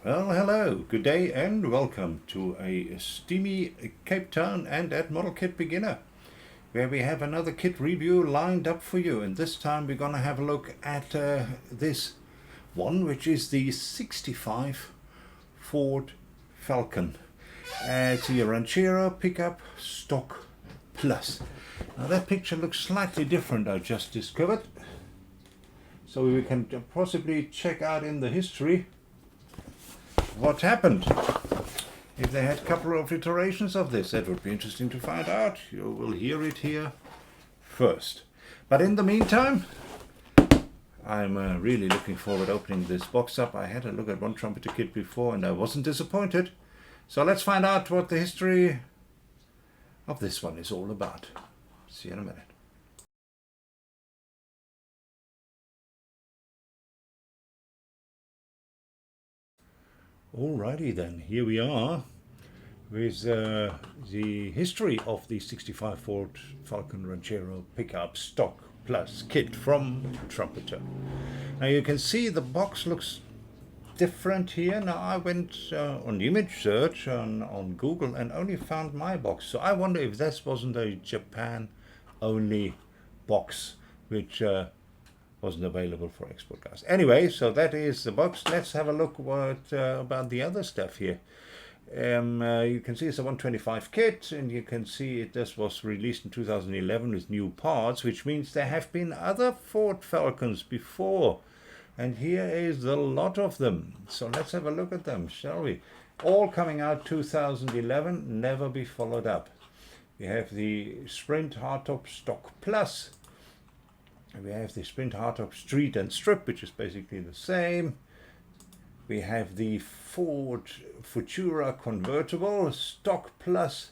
Well, hello, good day and welcome to a steamy Cape Town and at Model Kit Beginner, where we have another kit review lined up for you. And this time we're going to have a look at this one, which is the 65 Ford Falcon. It's a Ranchero pickup stock plus. Now that picture looks slightly different, I just discovered. So we can possibly check out in the history what happened. If they had a couple of iterations of this, that would be interesting to find out. You will hear it here first. But in the meantime, I'm really looking forward to opening this box up. I had a look at one Trumpeter kit before and I wasn't disappointed. So let's find out what the history of this one is all about. See you in a minute. Alrighty then, here we are with the history of the 65 Ford Falcon Ranchero pickup stock plus kit from Trumpeter. Now you can see the box looks different here. Now I went on image search on Google and only found my box. So I wonder if this wasn't a Japan only box which wasn't available for export guys. Anyway, so that is the box. Let's have a look what about the other stuff here. You can see it's a 125 kit, and you can see this was released in 2011 with new parts, which means there have been other Ford Falcons before. And here is a lot of them. So let's have a look at them, shall we? All coming out 2011, never be followed up. We have the Sprint Hardtop Stock Plus. We have the Sprint Hardtop Street and Strip, which is basically the same. We have the Ford Futura Convertible Stock Plus,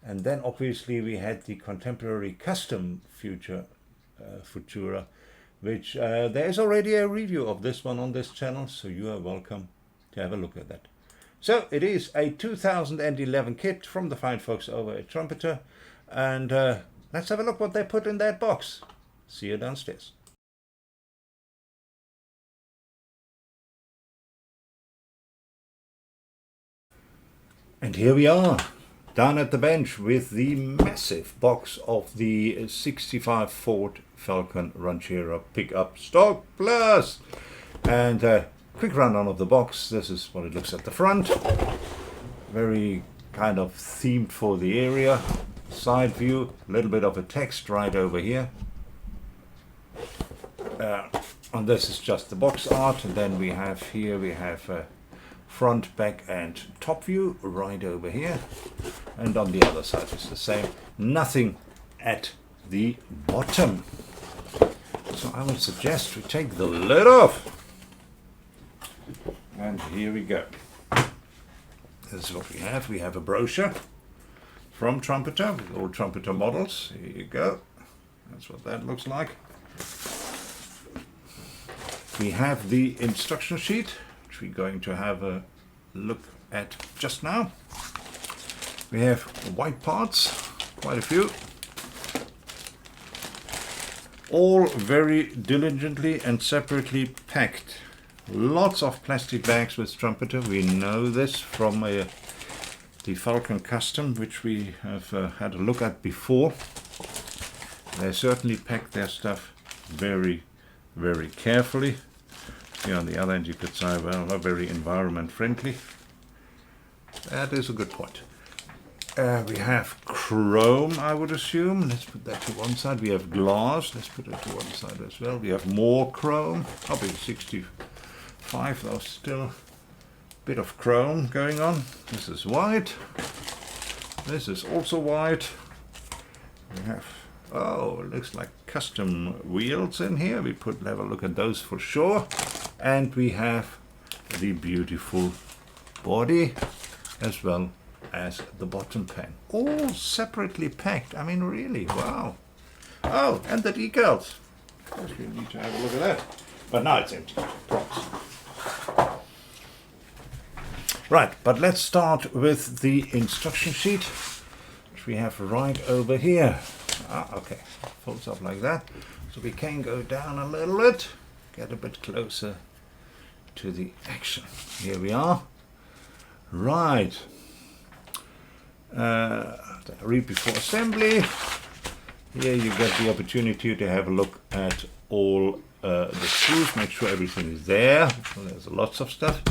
and then obviously we had the Contemporary Custom Futura, which there's already a review of this one on this channel, so you are welcome to have a look at that. So it is a 2011 kit from the fine folks over at Trumpeter, and let's have a look what they put in that box. See you downstairs. And here we are, down at the bench with the massive box of the 65 Ford Falcon Ranchero Pickup Stock Plus. And quick rundown of the box. This is what it looks at the front. Very kind of themed for the area. Side view, a little bit of a text right over here. And this is just the box art, and then we have front, back and top view right over here, and on the other side is the same, nothing at the bottom. So I would suggest we take the lid off, and here we go. This is what we have a brochure from Trumpeter with all Trumpeter models. Here you go, that's what that looks like. We have the instruction sheet, which we're going to have a look at just now. We have white parts, quite a few. All very diligently and separately packed. Lots of plastic bags with Trumpeter. We know this from the Falcon Custom, which we have had a look at before. They certainly pack their stuff very, very carefully. Here on the other end you could say, well, not very environment friendly. That is a good point. We have chrome, I would assume. Let's put that to one side. We have glass. Let's put it to one side as well. We have more chrome. Probably 65, though still a bit of chrome going on. This is white. This is also white. We have, oh, it looks like custom wheels in here. We have a look at those for sure. And we have the beautiful body as well as the bottom pan. All separately packed. I mean, really, wow. Oh, and the decals. Of course, we need to have a look at that. But now it's empty. Props. Right, but let's start with the instruction sheet, which we have right over here. Okay, folds up like that. So we can go down a little bit, get a bit closer to the action. Here we are. Right. Read before assembly. Here you get the opportunity to have a look at all the screws. Make sure everything is there. Well, there's lots of stuff.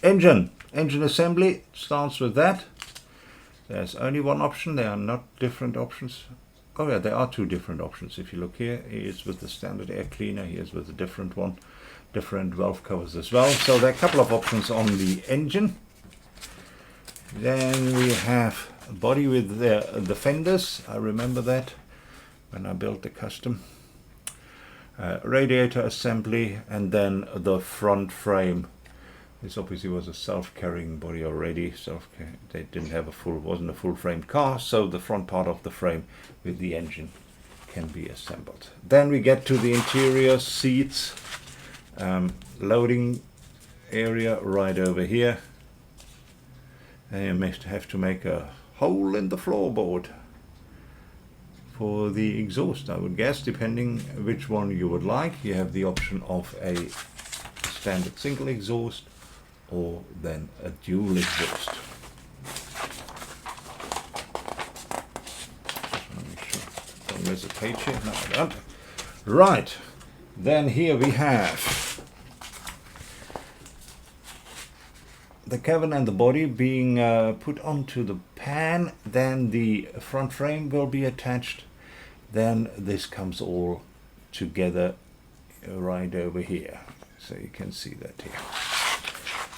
Engine assembly starts with that. There's only one option. There are not different options. Oh yeah, there are two different options. If you look here, here's with the standard air cleaner. Here's with a different one. Different valve covers as well. So there are a couple of options on the engine. Then we have a body with the fenders. I remember that when I built the custom. Radiator assembly, and then the front frame. This obviously was a self-carrying body already. They didn't have wasn't a full-framed car, so the front part of the frame with the engine can be assembled. Then we get to the interior seats, loading area right over here. And you may have to make a hole in the floorboard for the exhaust, I would guess, depending which one you would like. You have the option of a standard single exhaust or then a dual exhaust. Just want to make sure. There's a page here. No, I don't. Right. Then here we have the cabin and the body being put onto the pan. Then the front frame will be attached. Then this comes all together right over here. So you can see that here.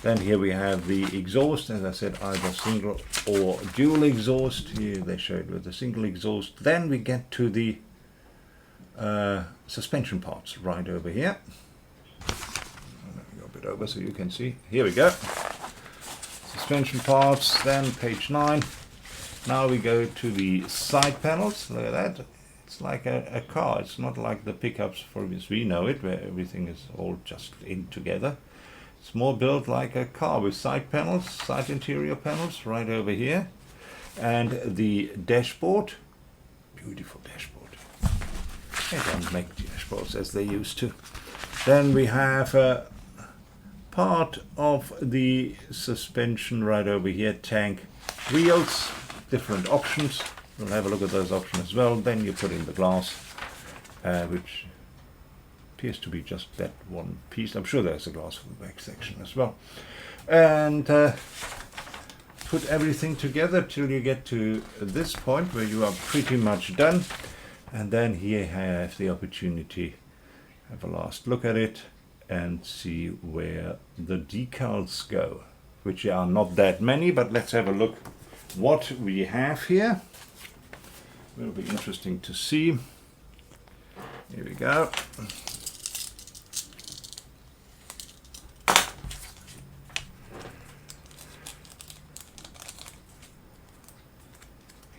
Then here we have the exhaust. As I said, either single or dual exhaust. Here they show it with the single exhaust. Then we get to the suspension parts right over here. Go a bit over so you can see. Here we go. Suspension parts, then page 9. Now we go to the side panels. Look at that. It's like a car. It's not like the pickups for as we know it, where everything is all just in together. It's more built like a car with side panels, side interior panels right over here. And the dashboard. Beautiful dashboard. They don't make dashboards as they used to. Then we have part of the suspension right over here, tank wheels, different options. We'll have a look at those options as well. Then you put in the glass, which appears to be just that one piece. I'm sure there's a glass for the back section as well. And put everything together till you get to this point where you are pretty much done. And then here I have the opportunity to have a last look at it and see where the decals go, which are not that many, but let's have a look what we have here. Will be interesting to see. Here we go.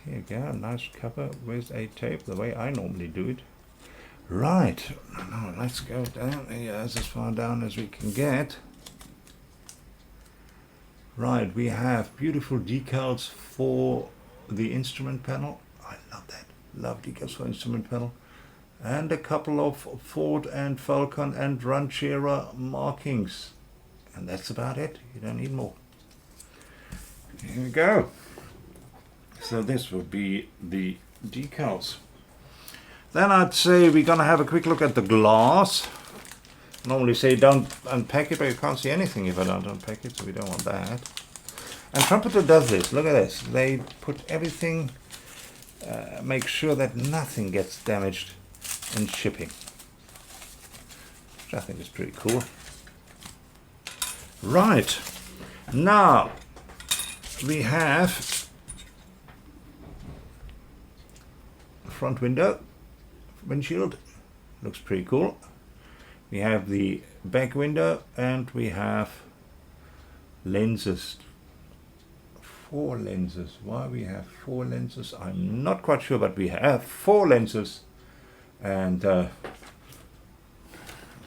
Here you go, a nice cover with a tape, the way I normally do it. Right, now let's go down here as far down as we can get. Right, we have beautiful decals for the instrument panel. I love that. Love decals for instrument panel. And a couple of Ford and Falcon and Ranchero markings. And that's about it. You don't need more. Here we go. So this will be the decals. Then I'd say we're going to have a quick look at the glass. Normally say don't unpack it, but you can't see anything if I don't unpack it, so we don't want that. And Trumpeter does this. Look at this. They put everything, make sure that nothing gets damaged in shipping, which I think is pretty cool. Right. Now we have the front windshield. Looks pretty cool. We have the back window and we have lenses. 4 lenses. Why we have 4 lenses, I'm not quite sure, but we have 4 lenses, and I'm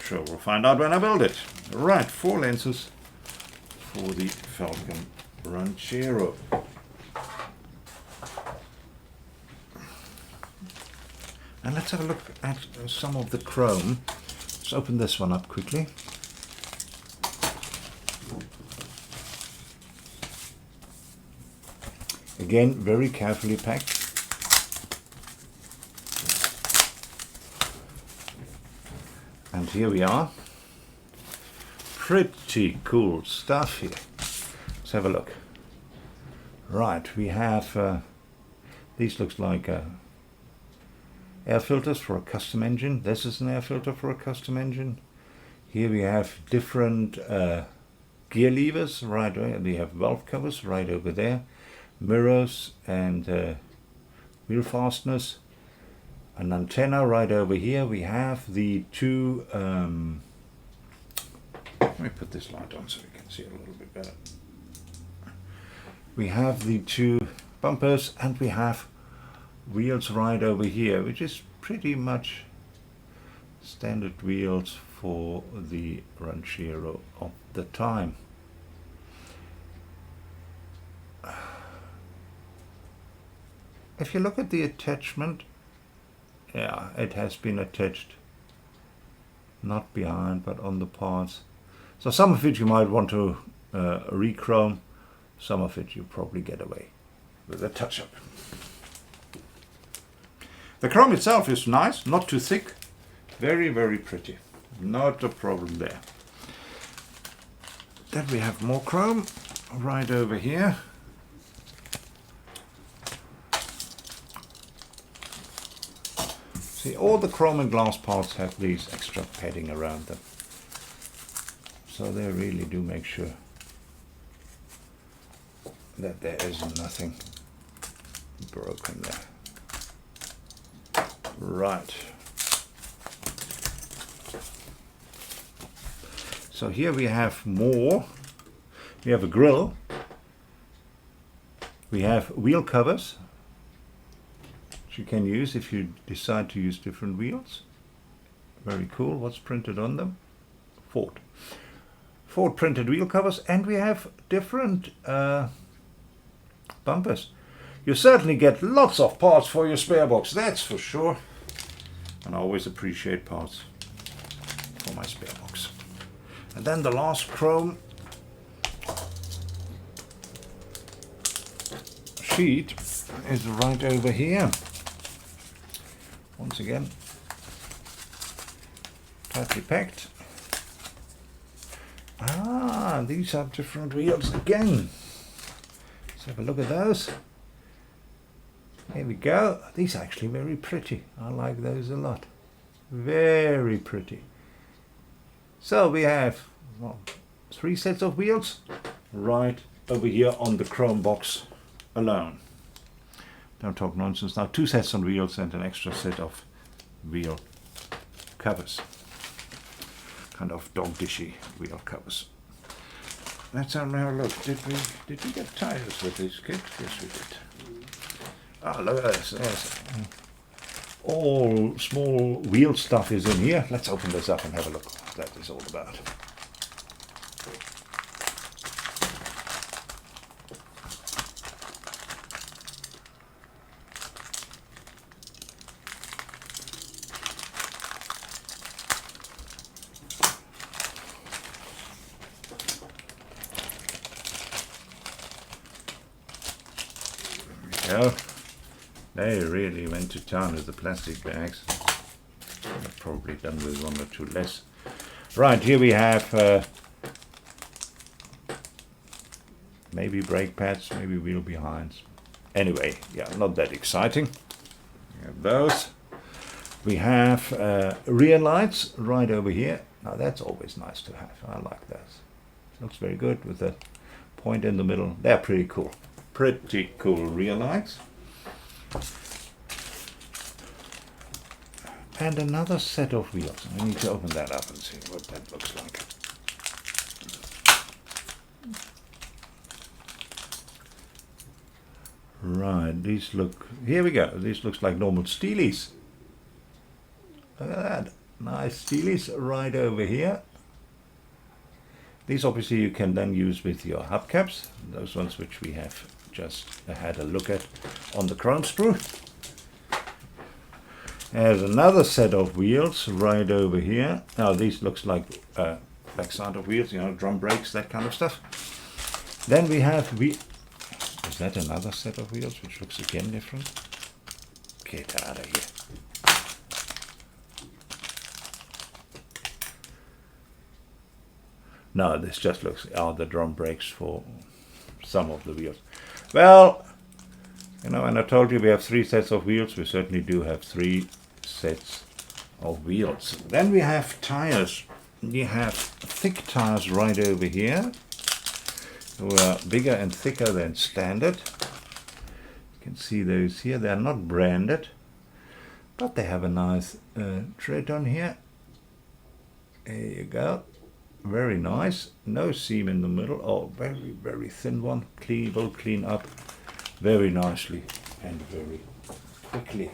sure we'll find out when I build it. Right, 4 lenses for the Falcon Ranchero. And let's have a look at some of the chrome. Let's open this one up quickly. Again, very carefully packed. And here we are. Pretty cool stuff here. Let's have a look. Right, we have, these looks like air filters for a custom engine. This is an air filter for a custom engine. Here we have different gear levers right there. We have valve covers right over there. Mirrors and wheel fasteners. An antenna right over here. We have the two, let me put this light on so we can see it a little bit better. We have the two bumpers and we have wheels right over here, which is pretty much standard wheels for the Ranchero of the time. If you look at the attachment, yeah, it has been attached not behind but on the parts. So some of it you might want to re-chrome, some of it you probably get away with a touch-up. The chrome itself is nice, not too thick, very, very pretty. Not a problem there. Then we have more chrome right over here. See, all the chrome and glass parts have these extra padding around them. So they really do make sure that there isn't nothing broken there. Right. So here we have more. We have a grill. We have wheel covers, which you can use if you decide to use different wheels. Very cool. What's printed on them? Ford. Ford printed wheel covers, and we have different bumpers. You certainly get lots of parts for your spare box, that's for sure. And I always appreciate parts for my spare box. And then the last chrome sheet is right over here. Once again, tightly packed. Ah, these are different wheels again. Let's have a look at those. Here we go. These are actually very pretty. I like those a lot. Very pretty. So we have, well, 3 sets of wheels right over here on the chrome box alone. Don't talk nonsense now. 2 sets on wheels and an extra set of wheel covers. Kind of dog dishy wheel covers. Let's have a look. Did we get tires with this kit? Yes, we did. Ah, look at this. There's all small wheel stuff is in here. Let's open this up and have a look what that is all about. There we go. They really went to town with the plastic bags. I've probably done with 1 or 2 less. Right, here we have maybe brake pads, maybe wheel behinds. Anyway, yeah, not that exciting. We have those. We have rear lights right over here. Now that's always nice to have. I like those. Looks very good with the point in the middle. They're pretty cool. Pretty cool rear lights. And another set of wheels. I need to open that up and see what that looks like. Right, these look, here we go. These looks like normal Steelies. Look at that. Nice Steelies right over here. These obviously you can then use with your hubcaps. Those ones which we have just had a look at on the chrome sprue. There's another set of wheels right over here. Now these looks like backside of wheels, you know, drum brakes, that kind of stuff. Then we have, Is that another set of wheels which looks again different? Get out of here. No, this just looks the drum brakes for some of the wheels. Well, you know, and I told you we have 3 sets of wheels. We certainly do have 3 sets of wheels. Then we have tires. We have thick tires right over here, who are bigger and thicker than standard. You can see those here. They are not branded, but they have a nice tread on here. There you go. Very nice. No seam in the middle. Oh, very, very thin one. Clean, will clean up very nicely and very quickly.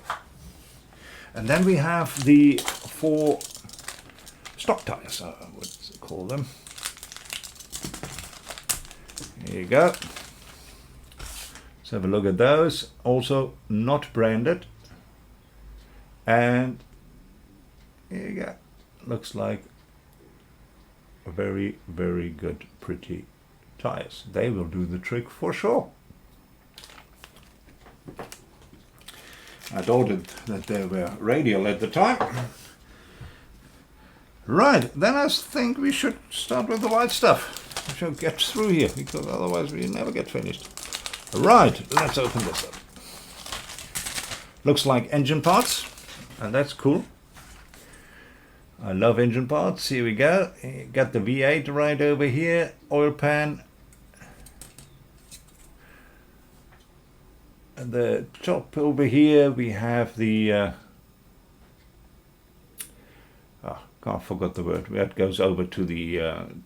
And then we have the 4 stock tires, I would call them. There you go. Let's have a look at those. Also not branded. And here you go. Looks like very, very good, pretty tires. They will do the trick for sure. I doubted that they were radial at the time. Right, then I think we should start with the white stuff. We should get through here, because otherwise we never get finished. Right, let's open this up. Looks like engine parts, and that's cool. I love engine parts. Here we go. Got the V8 right over here, oil pan. At the top over here we have the can't forget the word. That goes over to the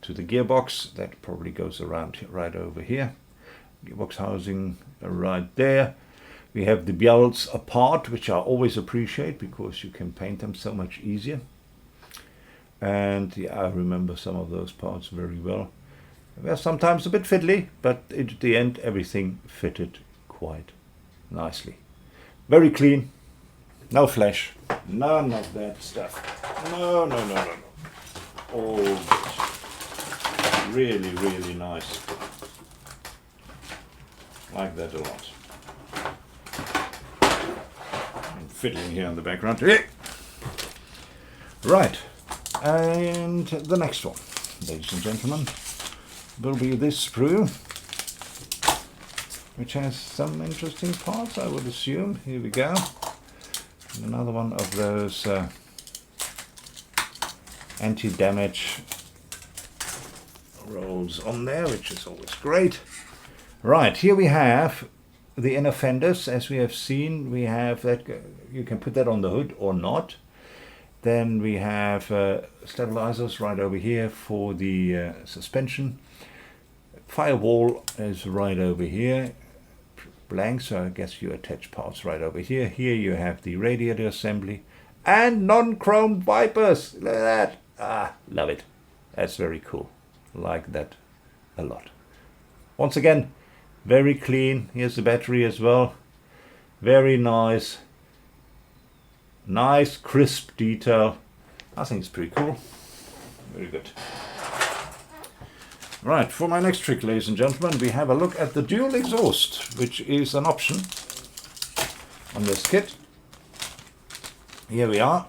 gearbox. That probably goes around right over here. Gearbox housing right there. We have the belts apart, which I always appreciate because you can paint them so much easier. And yeah, I remember some of those parts very well. They're sometimes a bit fiddly, but at the end everything fitted quite nicely. Very clean, no flash, none of that stuff. No. All good. Really, really nice. Like that a lot. And fiddling here in the background. Right. And the next one, ladies and gentlemen, will be this sprue, which has some interesting parts, I would assume. Here we go. And another one of those anti-damage rolls on there, which is always great. Right, here we have the inner fenders. As we have seen, we have that. You can put that on the hood or not. Then we have stabilizers right over here for the suspension. Firewall is right over here, blank, so I guess you attach parts right over here. Here you have the radiator assembly and non-chrome wipers. Look at that. Love it. That's very cool. Like that a lot. Once again, very clean. Here's the battery as well. Very nice. Nice, crisp detail. I think it's pretty cool. Very good. Right, for my next trick, ladies and gentlemen, we have a look at the dual exhaust, which is an option on this kit. Here we are.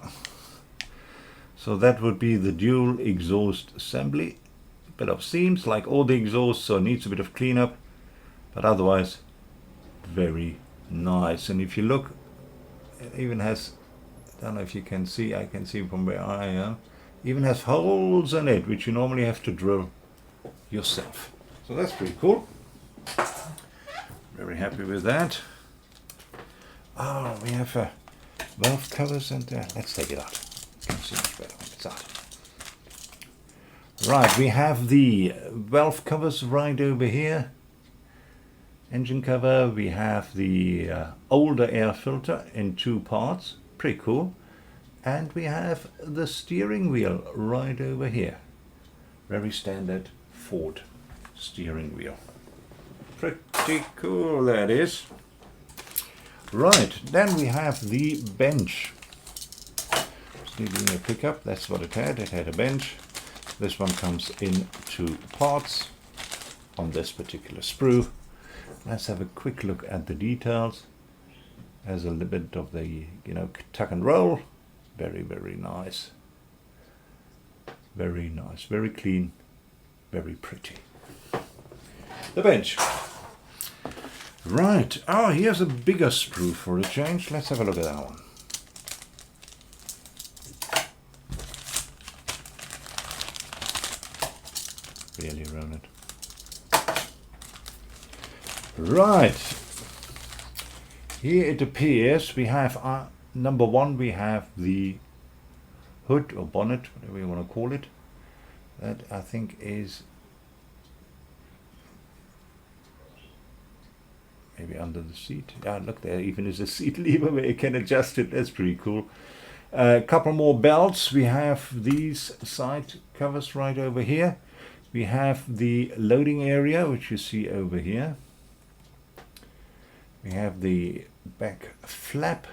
So that would be the dual exhaust assembly. A bit of seams, like all the exhausts, so it needs a bit of cleanup, but otherwise very nice. And if you look, it even has, I don't know if you can see, I can see from where I am, even has holes in it, which you normally have to drill yourself. So that's pretty cool. Very happy with that. Oh, we have valve covers, and let's take it out. You can see much better when it's out. Right, we have the valve covers right over here. Engine cover. We have the older air filter in 2 parts. Pretty cool. And we have the steering wheel right over here. Very standard Ford steering wheel. Pretty cool, that is. Right, then we have the bench. Just needing a pickup, that's what it had. It had a bench. This one comes in 2 parts on this particular sprue. Let's have a quick look at the details. Has a little bit of the, tuck and roll. Very, very nice. Very nice, very clean, very pretty. The bench. Right, here's a bigger sprue for a change. Let's have a look at that one. Really, Ronald. Right. Here it appears we have, number one, we have the hood or bonnet, whatever you want to call it. That I think is maybe under the seat. Yeah, look, there even is a seat lever where you can adjust it. That's pretty cool. A couple more belts. We have these side covers right over here. We have the loading area, which you see over here. We have the back flap,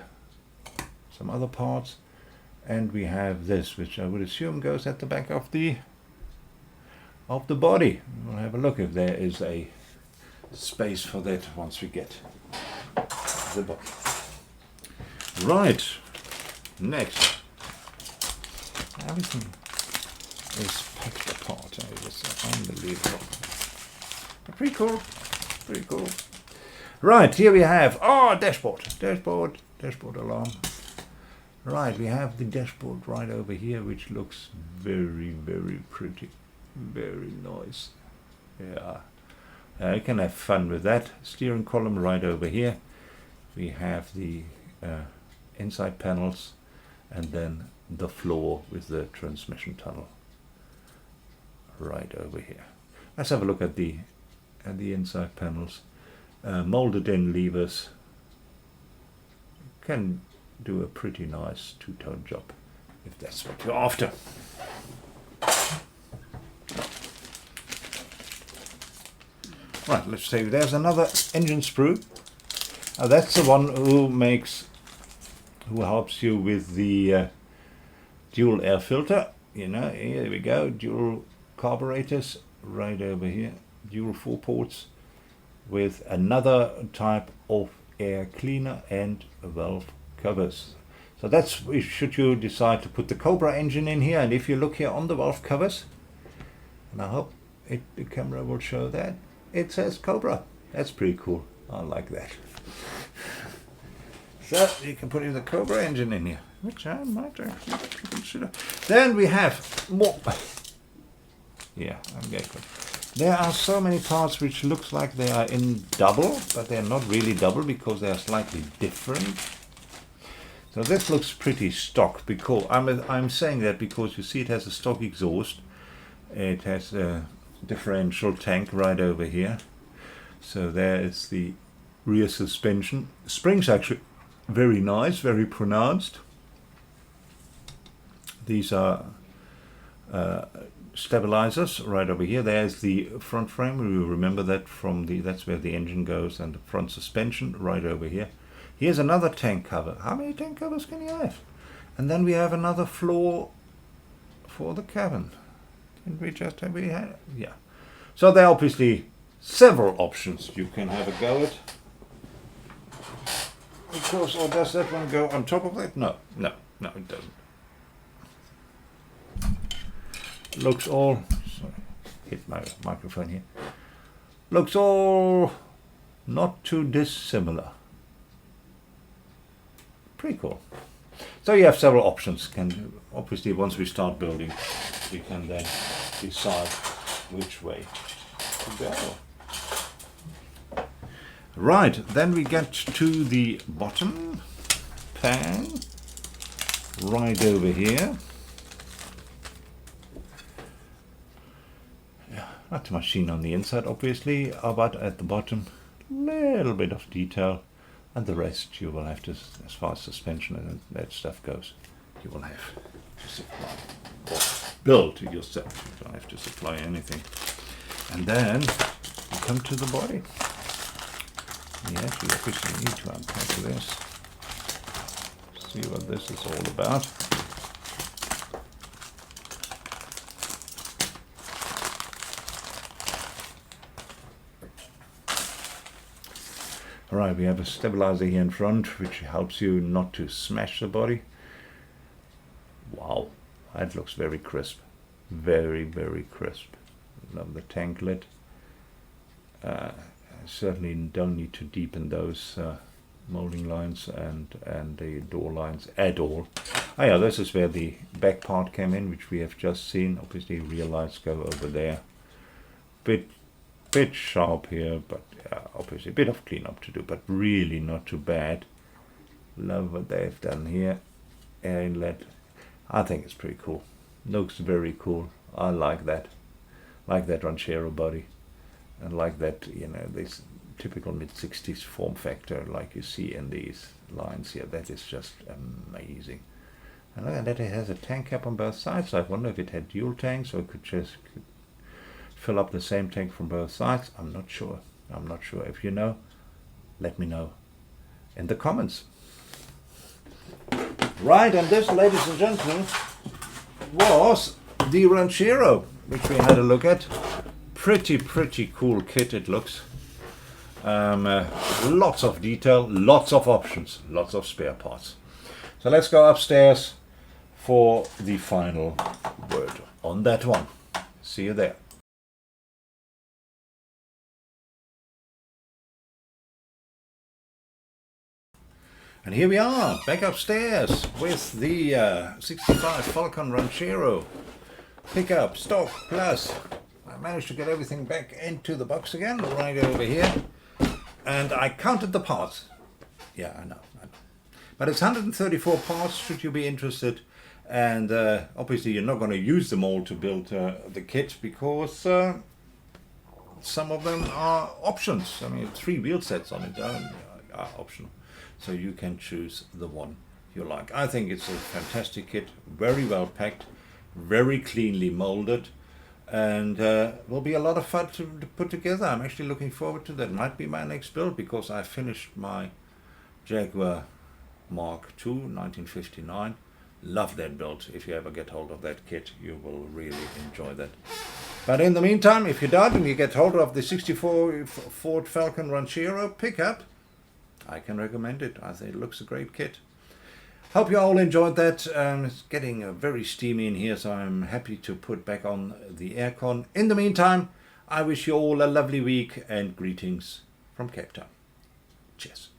some other parts, and we have this, which I would assume goes at the back of the body. We'll have a look if there is a space for that once we get the body. Right, next. Everything is packed apart. It's unbelievable. Pretty cool. Pretty cool. Right, here we have dashboard alarm. Right, we have the dashboard right over here, which looks very, very pretty, very nice. Yeah, you can have fun with that. Steering column right over here. We have the inside panels, and then the floor with the transmission tunnel right over here. Let's have a look at the inside panels. Molded in levers. Can do a pretty nice two-tone job if that's what you're after. Right, let's say there's another engine sprue. That's the one who helps you with the dual air filter. Here we go, dual carburetors right over here, dual 4 ports with another type of air cleaner and valve covers. So that's should you decide to put the Cobra engine in here. And if you look here on the valve covers, and I hope the camera will show that, it says Cobra. That's pretty cool. I like that. So you can put in the Cobra engine in here, which I might actually consider. Then we have more. Yeah, I'm getting good. There are so many parts which looks like they are in double, but they're not really double because they are slightly different. So this looks pretty stock, because I'm saying that because you see it has a stock exhaust. It has a differential tank right over here. So there is the rear suspension. Springs actually very nice, very pronounced. These are stabilizers right over here. There's the front frame. You remember that from that's where the engine goes, and the front suspension right over here. Here's another tank cover. How many tank covers can you have? And then we have another floor for the cabin. Didn't we just have yeah. So there are obviously several options you can have a go at. Of course, or does that one go on top of that? No, it doesn't. Looks all, sorry, hit my microphone here. Looks all not too dissimilar. Pretty cool. So you have several options. Obviously, once we start building, we can then decide which way to go. Right, then we get to the bottom pan right over here. Not too much sheen on the inside, obviously, but at the bottom, little bit of detail, and the rest you will have to, as far as suspension and that stuff goes, you will have to supply or build yourself. You don't have to supply anything. And then you come to the body. Yes, we obviously need to unpack this. See what this is all about. Alright, we have a stabilizer here in front, which helps you not to smash the body. Wow, that looks very crisp. Very, very crisp. Love the tank lid. Certainly don't need to deepen those molding lines and the door lines at all. Oh yeah, this is where the back part came in, which we have just seen. Obviously real lights go over there. Bit sharp here, but obviously a bit of cleanup to do, but really not too bad. Love what they've done here. Air inlet. I think it's pretty cool. Looks very cool. I like that. Like that Ranchero body. And like that, you know, this typical mid-60s form factor like you see in these lines here. That is just amazing. And look at that, it has a tank cap on both sides. So I wonder if it had dual tanks or it could just fill up the same tank from both sides. I'm not sure. I'm not sure. If you know, let me know in the comments. Right, and this, ladies and gentlemen, was the Ranchero, which we had a look at. Pretty cool kit it looks. Lots of detail, lots of options, lots of spare parts. So let's go upstairs for the final word on that one. See you there. And here we are, back upstairs with the 65 Falcon Ranchero pickup, stock plus. I managed to get everything back into the box again, right over here. And I counted the parts. Yeah, I know. But it's 134 parts, should you be interested. And obviously you're not going to use them all to build the kit, because some of them are options. I mean, 3 wheel sets on it are optional. So you can choose the one you like. I think it's a fantastic kit, very well packed, very cleanly molded, and will be a lot of fun to put together. I'm actually looking forward to that. Might be my next build, because I finished my Jaguar Mark II 1959. Love that build. If you ever get hold of that kit, you will really enjoy that. But in the meantime, if you don't and you get hold of the 64 Ford Falcon Ranchero pickup, I can recommend it. I think it looks a great kit. Hope you all enjoyed that. It's getting very steamy in here, so I'm happy to put back on the aircon. In the meantime, I wish you all a lovely week and greetings from Cape Town. Cheers.